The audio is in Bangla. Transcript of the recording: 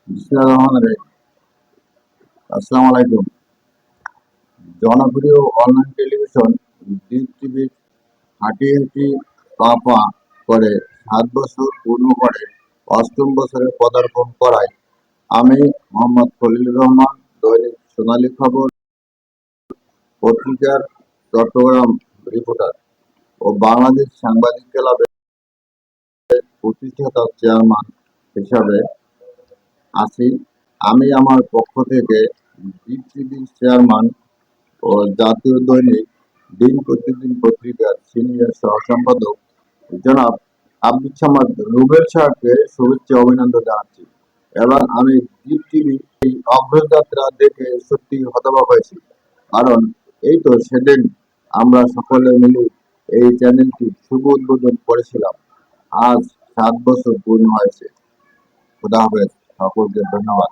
আসসালামু আলাইকুম। জনপ্রিয় অনলাইন টেলিভিশন জিগ টিভির হাঁটি পা পা করে 7 বছর পূর্ণ করে অষ্টম বছরে পদার্পণ করায় আমি মোহাম্মদ খলিলুর রহমান দৈনিক সোনালী খবর পত্রিকার চট্টগ্রাম রিপোর্টার ও বাংলাদেশ সাংবাদিক ক্লাবের প্রতিষ্ঠাতা চেয়ারম্যান হিসাবে আছি। আমি আমার পক্ষ থেকে জিগ টিভির চেয়ারম্যান ও জাতীয় দৈনিক দিন প্রতিদিন পত্রিকার সিনিয়র সহ সম্পাদক জনাব আব্দুল সামাদ রুবেল সাহেবকে শুভেচ্ছা অভিনন্দন জানাচ্ছি। এবং আমি জিগ টিভির এই অগ্রযাত্রা দেখে সত্যি হতবাক হয়েছি। কারণ এই তো সেদিন আমরা সকলে মিলে এই চ্যানেলটি শুভ উদ্বোধন করেছিলাম। আজ 7 বছর পূর্ণ হয়েছে। খোদা হাফেজ, সকলকে ধন্যবাদ।